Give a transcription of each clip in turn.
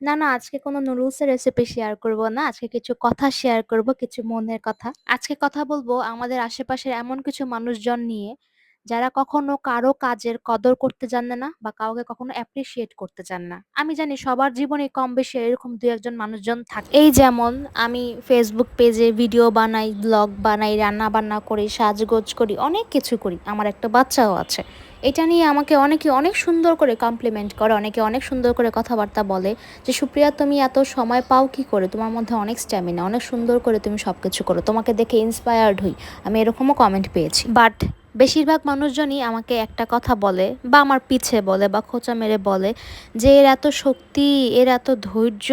না, না, আজকে কোনো নুডলসের রেসিপি শেয়ার করব না। আজকে কিছু কথা শেয়ার করব, কিছু মনের কথা। আজকে কথা বলবো আমাদের আশেপাশের এমন কিছু মানুষজন নিয়ে, যারা কখনো কারো কাজের কদর করতে জানে না বা কাউকে কখনো অ্যাপ্রিশিয়েট করতে চান না। আমি জানি সবার জীবনে কম বেশি এরকম ২-১ জন মানুষজন থাকে। এই যেমন আমি ফেসবুক পেজে ভিডিও বানাই, ব্লগ বানাই, রান্না-বান্না করি, সাজগোজ করি, অনেক কিছু করি। আমার একটা বাচ্চাও আছে। এটা নিয়ে আমাকে অনেকে অনেক সুন্দর করে কমপ্লিমেন্ট করে, অনেকে অনেক সুন্দর করে কথাবার্তা বলে যে, "সুপ্রিয়া, তুমি এত সময় পাও কি করে? তোমার মধ্যে অনেক স্ট্যামিনা, অনেক সুন্দর করে তুমি সবকিছু করো। তোমাকে দেখে ইন্সপায়ার্ড হই।" আমি এরকমও কমেন্ট পেয়েছি। বাট বেশিরভাগ মানুষজনই আমাকে একটা কথা বলে বা আমার পিছে বলে বা খোঁচা মেরে বলে যে, "এর এত শক্তি, এর এত ধৈর্য,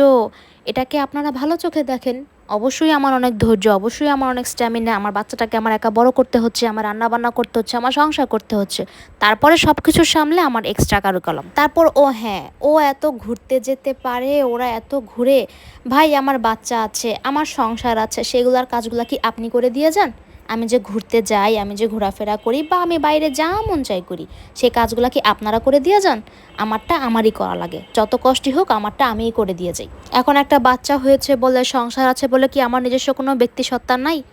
এটাকে আপনারা ভালো চোখে দেখেন?" অবশ্যই আমার অনেক ধৈর্য, অবশ্যই আমার অনেক স্ট্যামিনা। আমার বাচ্চাটাকে আমার একা বড় করতে হচ্ছে, আমার রান্নাবান্না করতে হচ্ছে, আমার সংসার করতে হচ্ছে। তারপরে সবকিছুর সামলে আমার এক্সট্রা কারিকুলাম। তারপর ও হ্যাঁ, ও এত ঘুরতে যেতে পারে, ওরা এত ঘুরে। ভাই, আমার বাচ্চা আছে, আমার সংসার আছে, সেগুলার কাজগুলা কি আপনি করে দিয়ে যান? আমি যে ঘুরতে যাই, আমি যে ঘোরাফেরা করি বা আমি বাইরে যা মন চাই করি, সেই কাজগুলা কি আপনারা করে দিয়ে যান? আমারটা আমারই করা লাগে, যত কষ্টই হোক আমারটা আমিই করে দিয়ে যাই। এখন একটা বাচ্চা হয়েছে বলে, সংসার আছে বলে কি আমার নিজস্ব কোনো ব্যক্তিসত্তা নাই?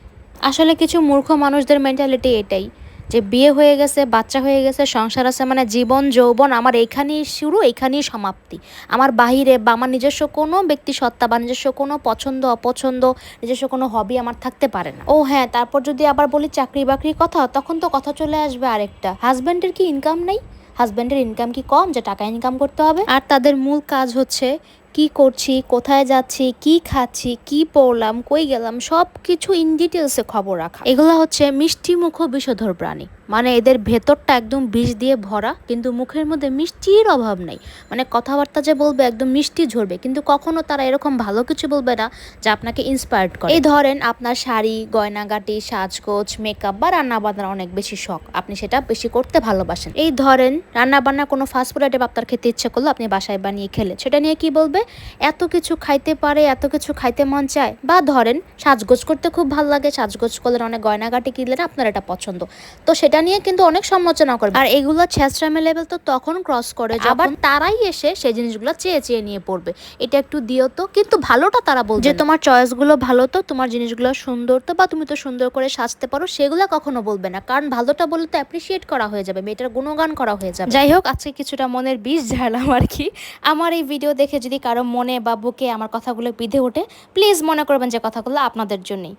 আসলে কিছু মূর্খ মানুষদের মেন্টালিটি এটাই, যে বিয়ে হয়ে গেছে, বাচ্চা হয়ে গেছে, সংসার আছে মানে জীবন যৌবন আমার এইখানেই শুরু, এইখানেই সমাপ্তি। আমার বাহিরে বা আমার নিজস্ব কোনো ব্যক্তিসত্তা বা নিজস্ব কোনো পছন্দ অপছন্দ, নিজস্ব কোনো হবি আমার থাকতে পারে না। ও হ্যাঁ, তারপর যদি আবার বলি চাকরি বাকরির কথা, তখন তো কথা চলে আসবে আরেকটা, হাজব্যান্ডের কি ইনকাম নেই? হাজব্যান্ডের ইনকাম কি কম যে টাকা ইনকাম করতে হবে? আর তাদের মূল কাজ হচ্ছে কি করছি, কোথায় যাচ্ছি, কি খাচ্ছি, কি পড়লাম, কই গেলাম, সব কিছু ইন ডিটেলসে খবর রাখা। এগুলা হচ্ছে মিষ্টি মুখ বিষধর প্রাণী। মানে এদের ভেতরটা একদম বিষ দিয়ে ভরা, কিন্তু মুখের মধ্যে মিষ্টির অভাব নেই। মানে কথাবার্তা যে বলবে একদম মিষ্টি ঝরবে, কিন্তু কখনো তারা এরকম ভালো কিছু বলবে না যা আপনাকে ইন্সপায়ার্ড করে। এই ধরেন আপনার শাড়ি, গয়নাগাটি, সাজগোজ, মেকআপ বা রান্না বান্নার অনেক বেশি শখ, আপনি সেটা বেশি করতে ভালোবাসেন। এই ধরেন রান্না বান্না কোনো ফাস্টফুড আইটেম আপনার খেতে ইচ্ছে করলো, আপনি বাসায় বানিয়ে খেলে, সেটা নিয়ে কি বলবে? এত কিছু খাইতে পারে, এত কিছু খাইতে মন চায়। বা ধরেন সাজগোজ করতে খুব ভালো লাগে, সাজগোজ করলেন, অনেক গয়নাগাটি কিনলেন, আপনার এটা পছন্দ, তো সেটা নিয়ে কিন্তু অনেক সমালোচনা করবে। আর এগুলো ছ্যাঁচড়ামি লেভেল তো তখন ক্রস করে আবার তারাই এসে সেই জিনিসগুলো চেয়ে চেয়ে নিয়ে পড়বে, এটা একটু দিও তো, কিন্তু ভালোটা তারা বলবে যে তোমার চয়েসগুলো ভালো তো, তোমার জিনিসগুলো সুন্দর তো, বা তুমি তো সুন্দর করে সাজতে পারো, সেগুলো কখনো বলবে না। কারণ ভালোটা বললে তো অ্যাপ্রিসিয়েট করা হয়ে যাবে, মেয়েটার গুণগান করা হয়ে যাবে। যাই হোক, আজকে কিছুটা মনের বিষ ঝাড়লাম আর কি। আমার এই ভিডিও দেখে যদি কারো মনে বা বুকে আমার কথাগুলো বিঁধে ওঠে, প্লিজ মনে করবেন যে কথাগুলো আপনাদের জন্যই।